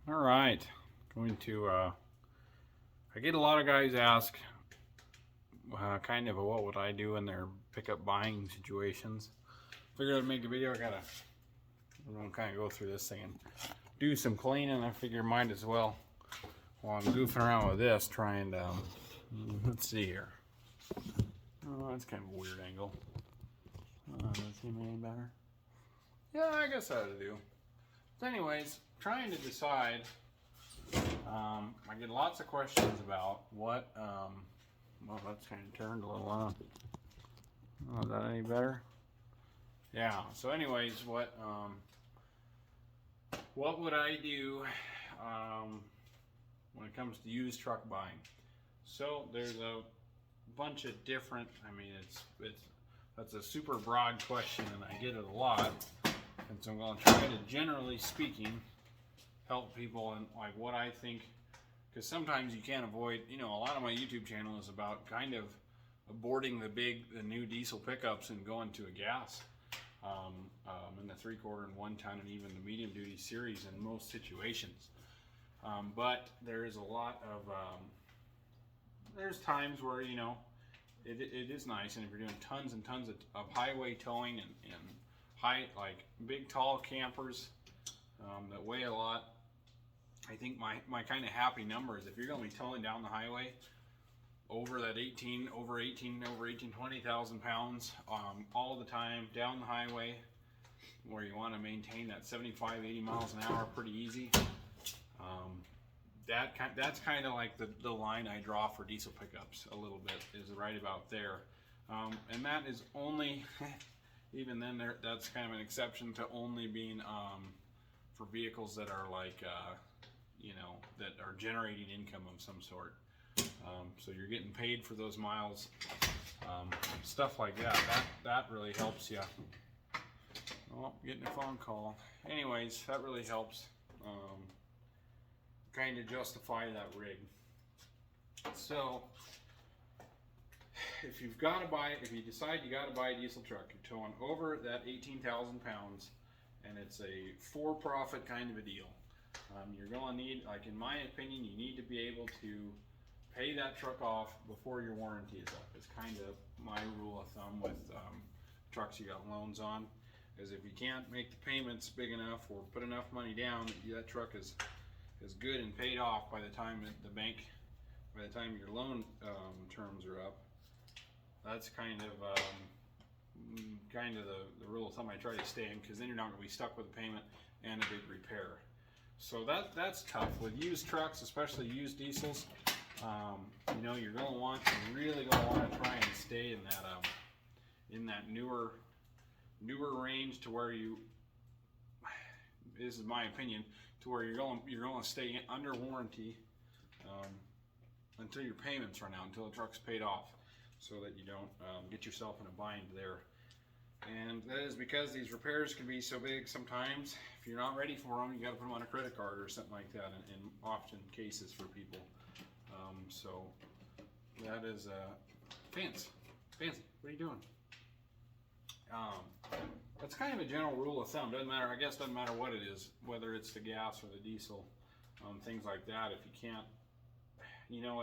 All right, going to. I get a lot of guys ask, kind of, what would I do in their pickup buying situations. Figured I'd make a video. I'm gonna kind of go through this thing and do some cleaning. I figure might as well while I'm goofing around with this, trying to. Let's see here. Oh, that's kind of a weird angle. Doesn't seem any better. Yeah, I guess that would do. So anyways, trying to decide. I get lots of questions about what, well, that's kind of turned a little on. Oh, is that any better? Yeah, so anyways, what would I do, when it comes to used truck buying? So there's a bunch of different, that's a super broad question and I get it a lot. And so I'm going to try to, generally speaking, help people and like what I think, because sometimes you can't avoid, a lot of my YouTube channel is about kind of aborting the new diesel pickups and going to a gas, in the 3/4 and 1 ton and even the medium duty series in most situations. But there is a lot of, there's times where, it is nice, and if you're doing tons and tons of highway towing and high, like big tall campers that weigh a lot, I think my kind of happy number is if you're going to be towing down the highway over 20,000 pounds all the time down the highway, where you want to maintain that 75, 80 miles an hour pretty easy. That's kind of like the line I draw for diesel pickups a little bit, is right about there. And that is only, even then, that's kind of an exception to only being for vehicles that are like, that are generating income of some sort. So you're getting paid for those miles, stuff like that. That really helps you. Oh, getting a phone call. Anyways, that really helps kind of justify that rig. So if you decide you got to buy a diesel truck, you're towing over that 18,000 pounds, and it's a for-profit kind of a deal. You're going to need, like in my opinion, you need to be able to pay that truck off before your warranty is up. It's kind of my rule of thumb with trucks you got loans on, is if you can't make the payments big enough or put enough money down, that truck is good and paid off by the time your loan terms are up. That's kind of the rule of thumb I try to stay in, because then you're not going to be stuck with a payment and a big repair. So that's tough with used trucks, especially used diesels. You're really going to want to try and stay in that newer range, to where this is my opinion, to where you're going to stay under warranty until your payments run out, until the truck's paid off, so that you don't get yourself in a bind there. And that is because these repairs can be so big sometimes. If you're not ready for them, you got to put them on a credit card or something like that, in often cases for people. So that is fancy. What are you doing? That's kind of a general rule of thumb. Doesn't matter what it is, whether it's the gas or the diesel, things like that. If you can't,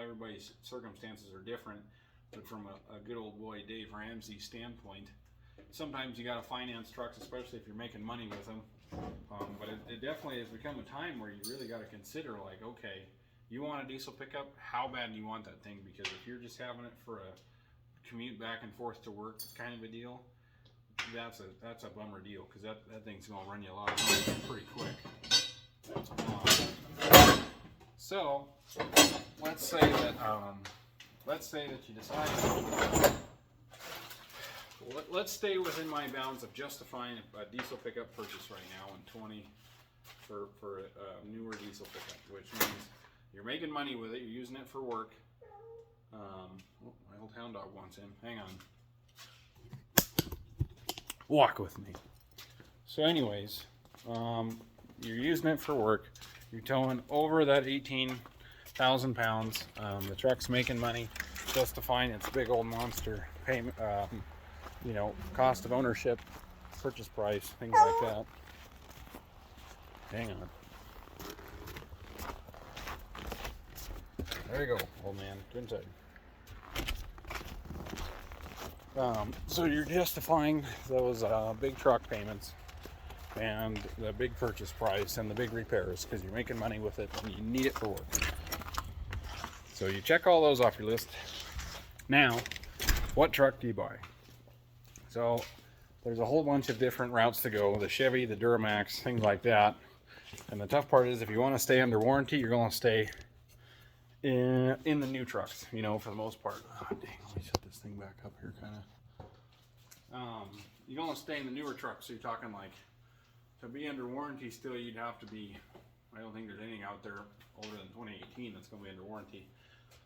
everybody's circumstances are different. But from a good old boy Dave Ramsey standpoint, sometimes you got to finance trucks, especially if you're making money with them. But it definitely has become a time where you really got to consider, like, okay, you want a diesel pickup? How bad do you want that thing? Because if you're just having it for a commute back and forth to work kind of a deal, that's a bummer deal, because that thing's going to run you a lot of money pretty quick. So let's say that you decide. Let's stay within my bounds of justifying a diesel pickup purchase right now in 20 for a newer diesel pickup, which means you're making money with it, you're using it for work. My old hound dog wants in. Hang on. Walk with me. So anyways, you're using it for work. You're towing over that 18,000 pounds. The truck's making money, justifying its big old monster payment, cost of ownership, purchase price, things like that. Hang on. There you go, old man. Go inside. So you're justifying those big truck payments and the big purchase price and the big repairs because you're making money with it and you need it for work. So you check all those off your list. Now, what truck do you buy? So there's a whole bunch of different routes to go. The Chevy, the Duramax, things like that. And the tough part is if you want to stay under warranty, you're going to stay in the new trucks, you know, for the most part. Oh, dang, let me set this thing back up here kind of. You're going to stay in the newer trucks, so you're talking like, to be under warranty still, you'd have to be, I don't think there's anything out there older than 2018 that's going to be under warranty.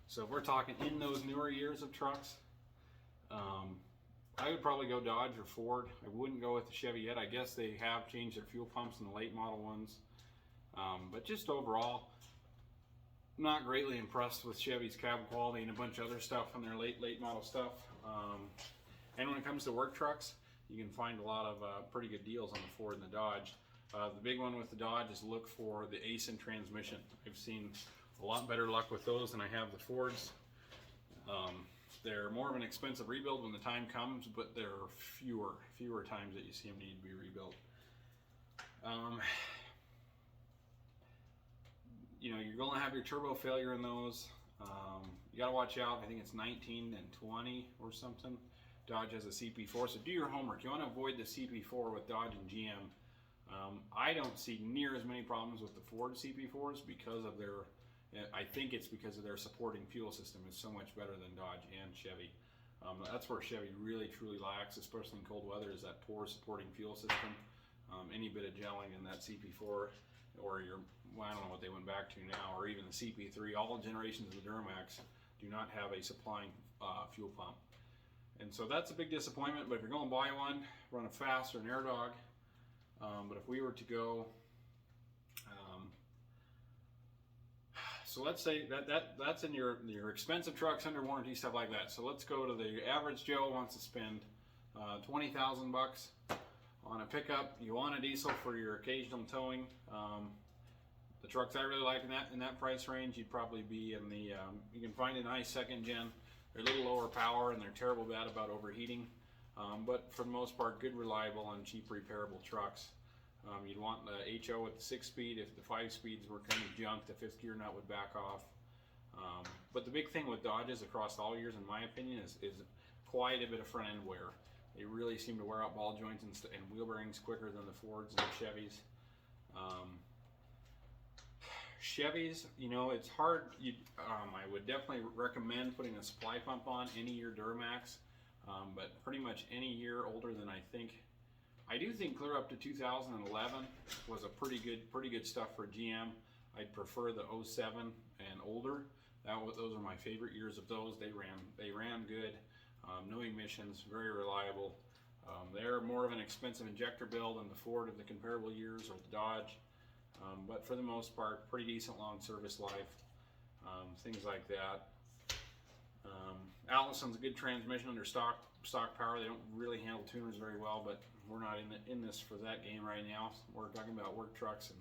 So if we're talking in those newer years of trucks, I would probably go Dodge or Ford. I wouldn't go with the Chevy yet. I guess they have changed their fuel pumps in the late model ones. But just overall, not greatly impressed with Chevy's cab quality and a bunch of other stuff on their late model stuff. And when it comes to work trucks, you can find a lot of pretty good deals on the Ford and the Dodge. The big one with the Dodge is look for the Aisin transmission. I've seen a lot better luck with those than I have the Fords. They're more of an expensive rebuild when the time comes, but there are fewer times that you see them need to be rebuilt. You know, you're going to have your turbo failure in those. You got to watch out. I think it's 19 and 20 or something. Dodge has a CP4, so do your homework. You want to avoid the CP4 with Dodge and GM. I don't see near as many problems with the Ford CP4s because of their, I think it's because of their supporting fuel system is so much better than Dodge and Chevy. That's where Chevy really truly lacks, especially in cold weather, is that poor supporting fuel system. Any bit of gelling in that CP4 or your, well, I don't know what they went back to now, or even the CP3, all generations of the Duramax do not have a supplying fuel pump. And so that's a big disappointment, but if you're going to buy one, run a Fast or an AirDog. But if we were to go, so let's say that's in your expensive trucks under warranty, stuff like that. So let's go to the average Joe wants to spend $20,000 on a pickup. You want a diesel for your occasional towing. The trucks I really like in that price range, you'd probably be in the, you can find a nice second gen. They're a little lower power and they're terrible bad about overheating. But for the most part, good, reliable, and cheap repairable trucks. You'd want the HO with the 6-speed. If the 5 speeds were kind of junk, the 5th gear nut would back off. But the big thing with Dodges across all years, in my opinion, is quite a bit of front end wear. They really seem to wear out ball joints and wheel bearings quicker than the Fords and the Chevys. Chevys, you know, it's hard. I would definitely recommend putting a supply pump on any year Duramax, but pretty much any year older than I do think clear up to 2011 was a pretty good stuff for GM. I'd prefer the 07 and older. Those are my favorite years of those. They ran good, no emissions, very reliable. They're more of an expensive injector build than the Ford of the comparable years or the Dodge. But for the most part, pretty decent long service life, things like that. Allison's a good transmission under stock power. They don't really handle tuners very well, but we're not in this for that game right now. We're talking about work trucks and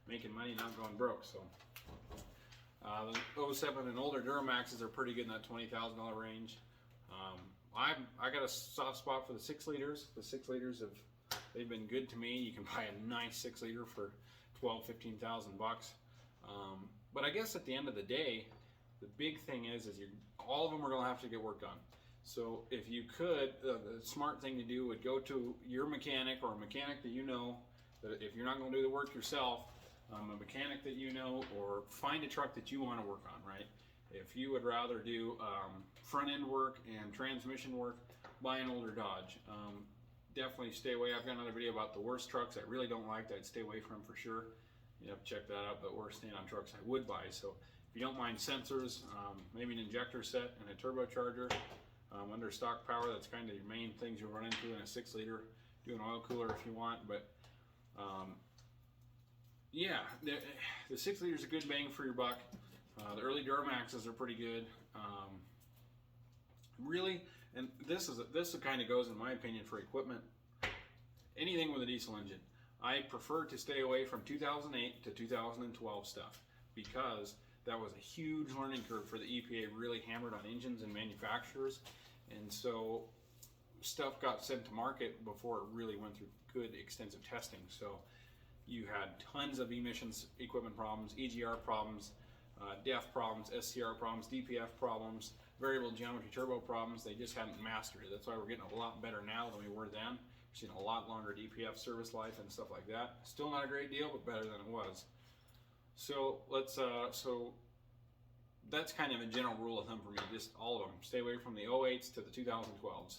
making money, not going broke. So the 07 and older Duramaxes are pretty good in that $20,000 range. I got a soft spot for the 6 liters. The 6 liters they've been good to me. You can buy a nice 6 liter for $12,000-15,000 bucks. But I guess at the end of the day, the big thing is all of them are going to have to get work done. So if you could, the smart thing to do would go to your mechanic or a mechanic that you know, that if you're not going to do the work yourself, a mechanic that you know, or find a truck that you want to work on, right? If you would rather do front end work and transmission work, buy an older Dodge. Definitely stay away. I've got another video about the worst trucks I really don't like that I'd stay away from for sure. You have to check that out, but worst stand-on trucks I would buy. So if you don't mind sensors, maybe an injector set and a turbocharger, under stock power, that's kind of your main things you'll run into in a 6 liter. Do an oil cooler if you want, but yeah, the 6 liters is a good bang for your buck. The early Duramaxes are pretty good. Really, and this kind of goes, in my opinion, for equipment, anything with a diesel engine. I prefer to stay away from 2008 to 2012 stuff because that was a huge learning curve for the EPA. Really hammered on engines and manufacturers, and so stuff got sent to market before it really went through good extensive testing. So you had tons of emissions equipment problems, EGR problems, DEF problems, SCR problems, DPF problems, variable geometry turbo problems. They just hadn't mastered it. That's why we're getting a lot better now than we were then. We're seeing a lot longer DPF service life and stuff like that. Still not a great deal, but better than it was. So let's so that's kind of a general rule of thumb for me. Just all of them. Stay away from the 08s to the 2012s.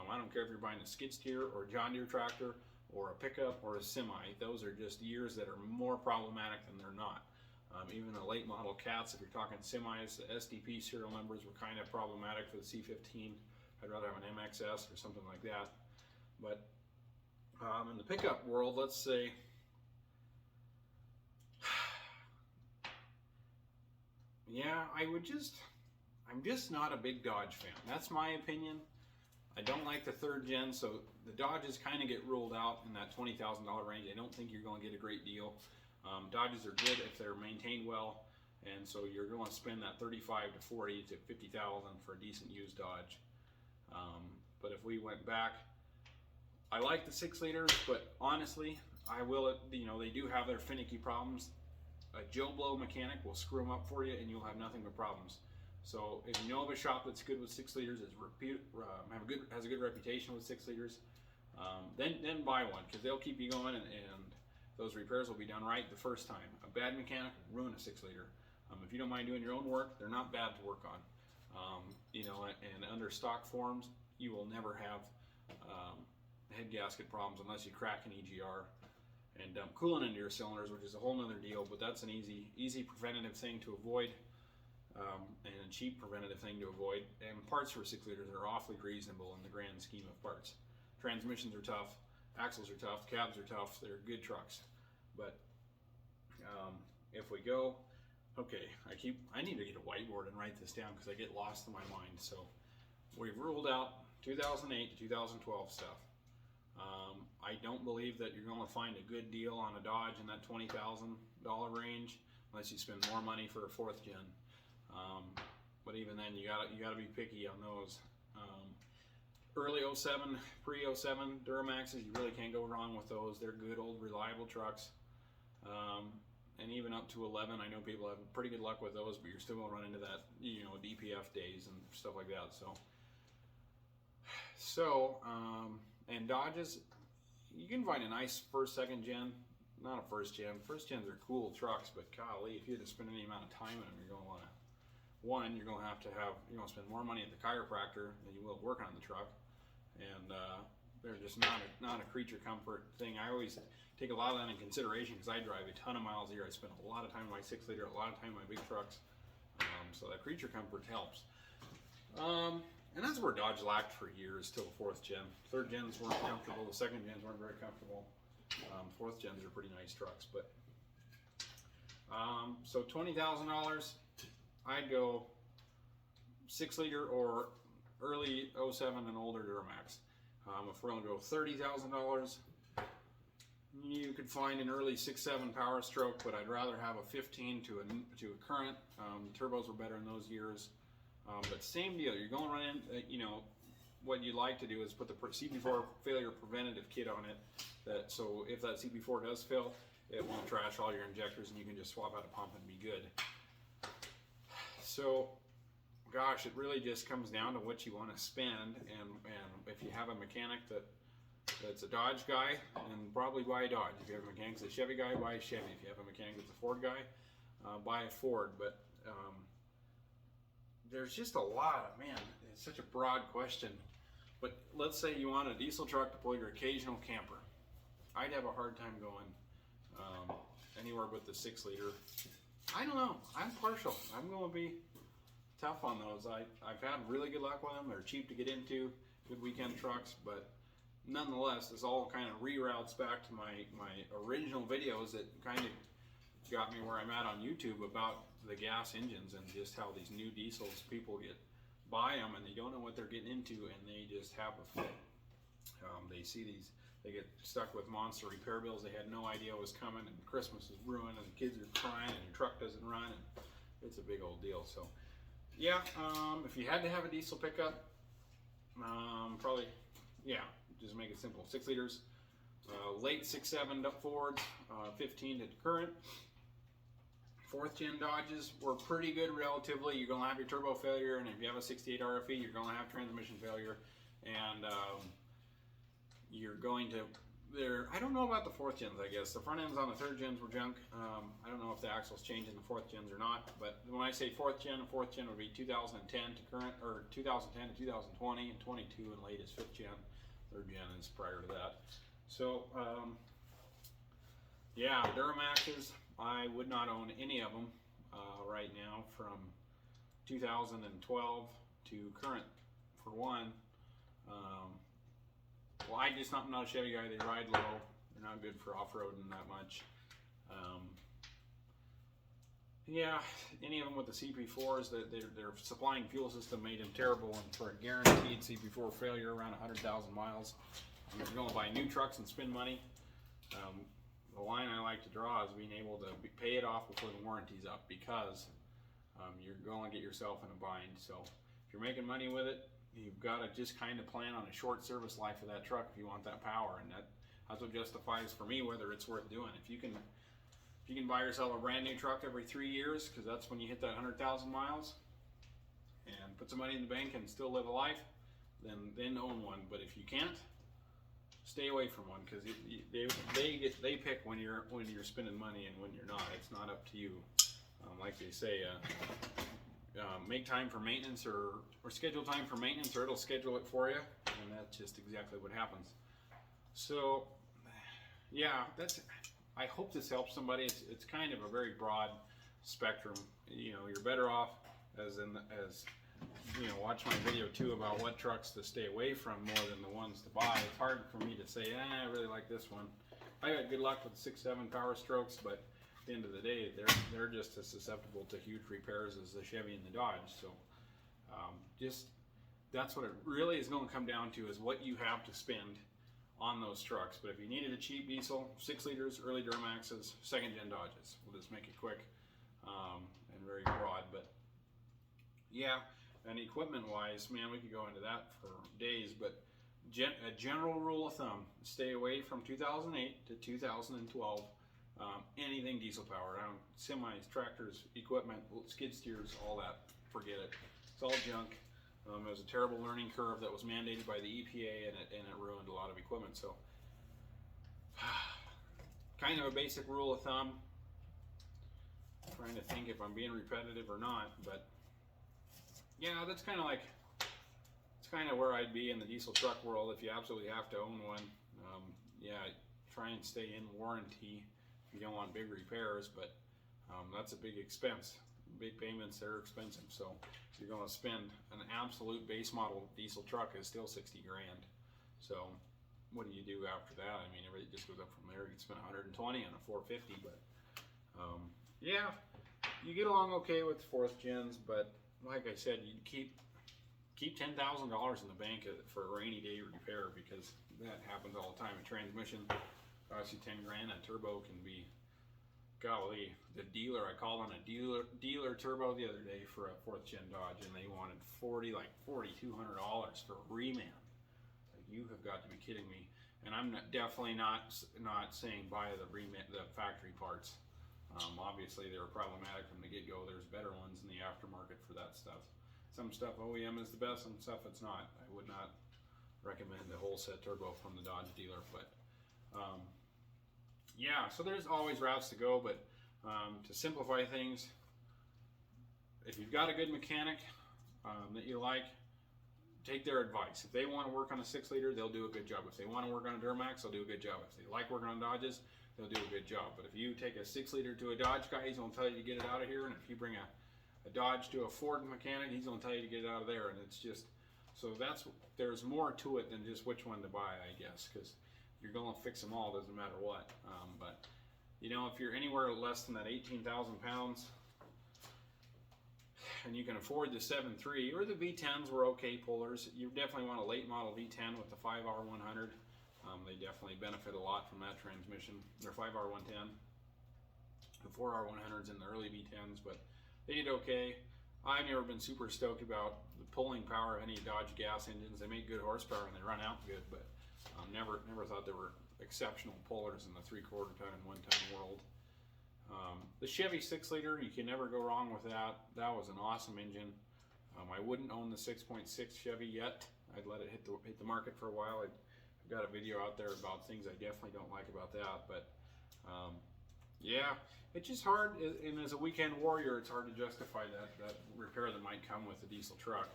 I don't care if you're buying a skid steer or a John Deere tractor or a pickup or a semi. Those are just years that are more problematic than they're not. Even the late model cats, if you're talking semis, the SDP serial numbers were kind of problematic for the C15. I'd rather have an MXS or something like that. But in the pickup world, let's say, yeah, I'm just not a big Dodge fan. That's my opinion. I don't like the third gen, so the Dodges kind of get ruled out in that $20,000 range. I don't think you're going to get a great deal. Dodges are good if they're maintained well, and so you're going to spend that $35 to $40 to $50,000 for a decent used Dodge. But if we went back, I like the 6-liters, but honestly, I will. You know, they do have their finicky problems. A Joe Blow mechanic will screw them up for you, and you'll have nothing but problems. So if you know of a shop that's good with 6-liters, has a good reputation with 6-liters, then buy one, because they'll keep you going, and those repairs will be done right the first time. A bad mechanic will ruin a 6-liter. If you don't mind doing your own work, they're not bad to work on. You know, and under stock forms, you will never have head gasket problems unless you crack an EGR and dump coolant into your cylinders, which is a whole nother deal. But that's an easy preventative thing to avoid. And a cheap preventative thing to avoid. And parts for 6-liters are awfully reasonable in the grand scheme of parts. Transmissions are tough, axles are tough, cabs are tough. They're good trucks. But if we go, okay, I need to get a whiteboard and write this down because I get lost in my mind. So we've ruled out 2008 to 2012 stuff. I don't believe that you're going to find a good deal on a Dodge in that $20,000 range unless you spend more money for a 4th gen. But even then, you gotta be picky on those. Early 07, pre-07 Duramaxes, you really can't go wrong with those. They're good, old, reliable trucks. And even up to 11, I know people have pretty good luck with those, but you're still gonna run into that, you know, DPF days and stuff like that. And Dodges, you can find a nice 1st, 2nd gen. Not a 1st gen. 1st gens are cool trucks, but golly, if you had to spend any amount of time in them, you're gonna wanna. One, you're gonna spend more money at the chiropractor than you will working on the truck, and they're just not a creature comfort thing. I always take a lot of that in consideration because I drive a ton of miles a year. I spend a lot of time in my 6-liter, a lot of time in my big trucks, so that creature comfort helps. And that's where Dodge lacked for years till the 4th gen. 3rd gens weren't comfortable. The 2nd gens weren't very comfortable. 4th gens are pretty nice trucks, but so $20,000. I'd go 6-liter or early 07 and older Duramax. If we're going to go $30,000, you could find an early 6.7 Power Stroke, but I'd rather have a 15 to a current. Turbos were better in those years. But same deal. You're going to run in, you know, what you'd like to do is put the CP4 failure preventative kit on it. So if that CP4 does fail, it won't trash all your injectors, and you can just swap out a pump and be good. So, gosh, it really just comes down to what you want to spend, and if you have a mechanic that's a Dodge guy, then probably buy a Dodge. If you have a mechanic that's a Chevy guy, buy a Chevy. If you have a mechanic that's a Ford guy, buy a Ford. But there's just a lot of, man, it's such a broad question. But let's say you want a diesel truck to pull your occasional camper. I'd have a hard time going anywhere but the 6-liter. I don't know. I'm partial. I'm going to be tough on those. I've had really good luck with them. They're cheap to get into, good weekend trucks, but nonetheless, this all kind of reroutes back to my original videos that kind of got me where I'm at on YouTube about the gas engines and just how these new diesels, people buy them and they don't know what they're getting into, and they just have a fit. They get stuck with monster repair bills they had no idea was coming, and Christmas is ruined, and the kids are crying, and your truck doesn't run, and it's a big old deal. So yeah, if you had to have a diesel pickup, probably, yeah, just make it simple. 6 liters, late 6.7 Fords, 15 to current. 4th gen Dodges were pretty good relatively. You're gonna have your turbo failure, and if you have a 68 RFE, you're gonna have transmission failure, and you're going to. I don't know about the 4th gens. I guess the front ends on the 3rd gens were junk. I don't know if the axle's changing the 4th gens or not. But when I say 4th gen would be 2010 to current, or 2010 to 2020, and 22 and latest 5th gen. 3rd gen is prior to that. So yeah, Duramaxes, I would not own any of them right now from 2012 to current. For one. Well, I'm not a Chevy guy. They ride low. They're not good for off-roading that much. Yeah, any of them with the CP4s, their supplying fuel system made them terrible, and for a guaranteed CP4 failure around 100,000 miles, if you're going to buy new trucks and spend money, the line I like to draw is being able to pay it off before the warranty's up, because you're going to get yourself in a bind. So if you're making money with it, you've got to just kind of plan on a short service life of that truck if you want that power, and that's what justifies for me whether it's worth doing. If you can buy yourself a brand new truck every 3 years, because that's when you hit that 100,000 miles, and put some money in the bank and still live a life, then own one. But if you can't, stay away from one, because they pick when you're spending money and when you're not. It's not up to you. Like they say. Make time for maintenance, or schedule time for maintenance, or it'll schedule it for you, and that's just exactly what happens. So yeah, I hope this helps somebody. It's kind of a very broad spectrum. You know, you're better off as watch my video too about what trucks to stay away from more than the ones to buy. It's hard for me to say, I really like this one. I had good luck with 6.7 Power Strokes, but at the end of the day, they're just as susceptible to huge repairs as the Chevy and the Dodge. So that's what it really is going to come down to, is what you have to spend on those trucks. But if you needed a cheap diesel, 6 liters, early Duramaxes, 2nd gen Dodges. We'll just make it quick and very broad. But yeah, and equipment wise, man, we could go into that for days. But a general rule of thumb: stay away from 2008 to 2012. Anything diesel powered, semis, tractors, equipment, skid steers, all that, forget it. It's all junk. It was a terrible learning curve that was mandated by the EPA, and it ruined a lot of equipment. So, kind of a basic rule of thumb. Trying to think if I'm being repetitive or not, but yeah, that's kind of like, it's kind of where I'd be in the diesel truck world if you absolutely have to own one. Yeah, try and stay in warranty. You don't want big repairs, but that's a big expense. Big payments, they're expensive. So if you're going to spend, an absolute base model diesel truck is still 60 grand. So what do you do after that? I mean, everything just goes up from there. You can spend 120 on a 450, but yeah, you get along okay with 4th gens. But like I said, you keep $10,000 in the bank for a rainy day repair, because that happens all the time. A transmission costs you 10 grand. A turbo can be, golly, the dealer, I called on a dealer turbo the other day for a 4th gen Dodge, and they wanted $4,200 for a reman. Like, you have got to be kidding me. And I'm definitely not saying buy the factory parts. Obviously they were problematic from the get-go. There's better ones in the aftermarket for that stuff. Some stuff OEM is the best, some stuff it's not. I would not recommend a whole set turbo from the Dodge dealer, but yeah, so there's always routes to go, but to simplify things, if you've got a good mechanic that you like, take their advice. If they want to work on a 6 liter, they'll do a good job. If they want to work on a Duramax, they'll do a good job. If they like working on Dodges, they'll do a good job. But if you take a 6 liter to a Dodge guy, he's going to tell you to get it out of here, and if you bring a Dodge to a Ford mechanic, he's going to tell you to get it out of there. And it's just, so there's more to it than just which one to buy, I guess, because you're going to fix them all, doesn't matter what. But you know, if you're anywhere less than that 18,000 pounds, and you can afford the 7.3 or the V10s were okay pullers, you definitely want a late model V10 with the 5R100. They definitely benefit a lot from that transmission. They're 5R110. The 4R100s in the early V10s, but They did okay. I've never been super stoked about the pulling power of any Dodge gas engines. They make good horsepower and they run out good, but never thought they were exceptional pullers in the 3/4 ton and 1 ton world. The Chevy 6-liter, you can never go wrong with that. That was an awesome engine. I wouldn't own the 6.6 Chevy yet. I'd let it hit the market for a while. I've got a video out there about things I definitely don't like about that, but yeah, it's just hard. And as a weekend warrior, it's hard to justify that repair that might come with a diesel truck,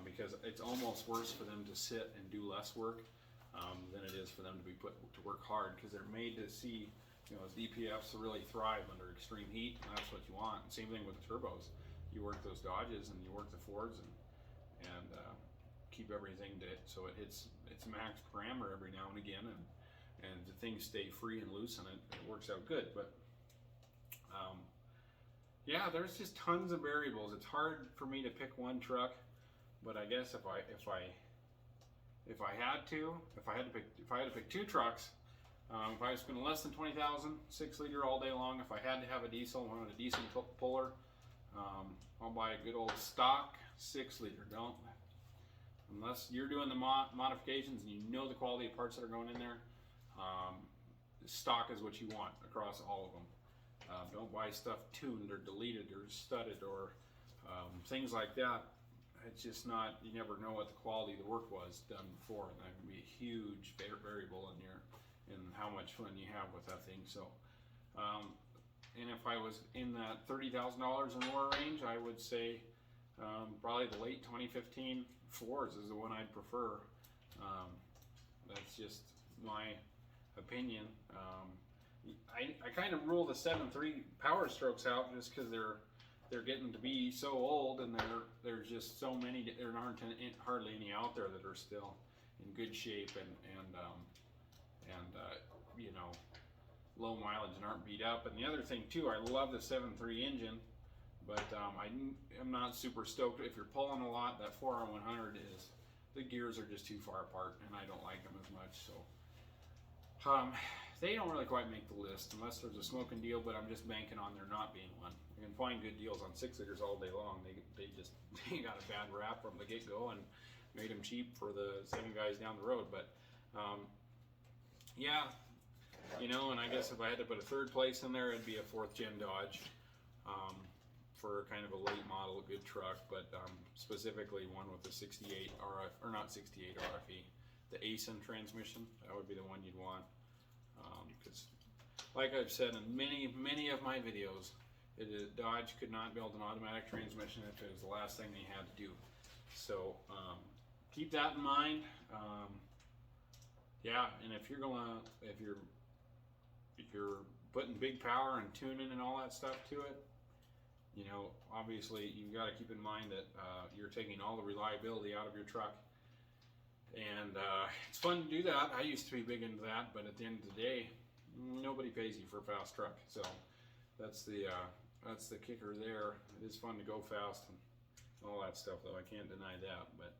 because it's almost worse for them to sit and do less work than it is for them to be put to work hard, because they're made to see, you know, as DPFs to really thrive under extreme heat, and that's what you want. And same thing with the turbos. You work those Dodges and you work the Fords and keep everything so it hits its max parameter every now and again, and the things stay free and loose, and it works out good. But yeah, there's just tons of variables. It's hard for me to pick one truck, but I guess if I had to pick two trucks, if I was spending less than 20,000, 6-liter all day long, if I had to have a diesel, wanted a decent puller, I'll buy a good old stock 6-liter. Don't, unless you're doing the modifications and you know the quality of parts that are going in there, stock is what you want across all of them. Don't buy stuff tuned or deleted or studded or things like that. It's just not, you never know what the quality of the work was done before, and that can be a huge variable in how much fun you have with that thing. So, and if I was in that $30,000 or more range, I would say probably the late 2015 Fords is the one I'd prefer. That's just my opinion. I kind of rule the 7.3 Power Strokes out just because they're getting to be so old, and there's just so many. There aren't hardly any out there that are still in good shape and you know, low mileage and aren't beat up. And the other thing too, I love the 7.3 engine, but I'm not super stoked. If you're pulling a lot, that 4R100 is, the gears are just too far apart, and I don't like them as much. So they don't really quite make the list unless there's a smoking deal, but I'm just banking on there not being one. You can find good deals on 6-liters all day long. They got a bad rap from the get-go and made them cheap for the same guys down the road. But yeah, you know, and I guess if I had to put a third place in there, it'd be a 4th gen Dodge, for kind of a late model, good truck, but specifically one with the 68 RF, or not 68 RFE, the ASIN transmission. That would be the one you'd want, because like I've said in many of my videos, Dodge could not build an automatic transmission if it was the last thing they had to do. So keep that in mind. Yeah, and if you're putting big power and tuning and all that stuff to it, you know, obviously you've got to keep in mind that you're taking all the reliability out of your truck. And it's fun to do that. I used to be big into that, but at the end of the day, nobody pays you for a fast truck. So that's the kicker there. It is fun to go fast and all that stuff, though. I can't deny that. But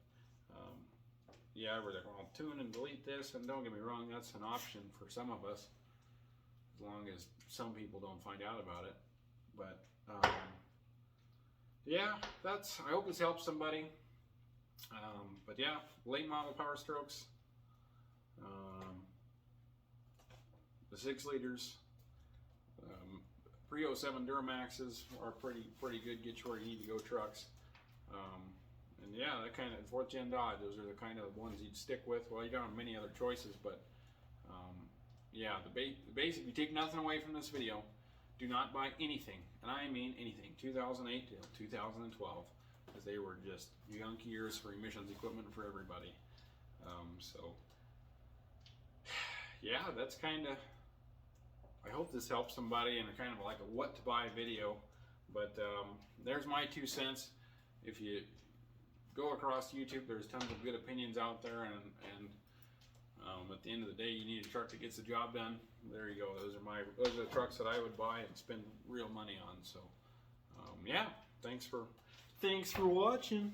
yeah, where they're going to tune and delete this, and don't get me wrong, that's an option for some of us, as long as some people don't find out about it. But yeah, I hope this helps somebody. But yeah, late model Power Strokes, the 6-liters, pre-07 Duramaxes are pretty good, get you where you need to go trucks. And yeah, that kind of 4th gen Dodge, those are the kind of ones you'd stick with. Well, you don't have many other choices, but yeah, the basic, you take nothing away from this video, do not buy anything, and I mean anything, 2008 to 2012, as they were just junk years for emissions equipment for everybody. So yeah, that's kind of, I hope this helps somebody in a kind of like a what to buy video. But there's my 2 cents. If you go across YouTube, there's tons of good opinions out there, and at the end of the day, you need a truck that gets the job done. There you go. Those are the trucks that I would buy and spend real money on. So yeah, thanks for watching.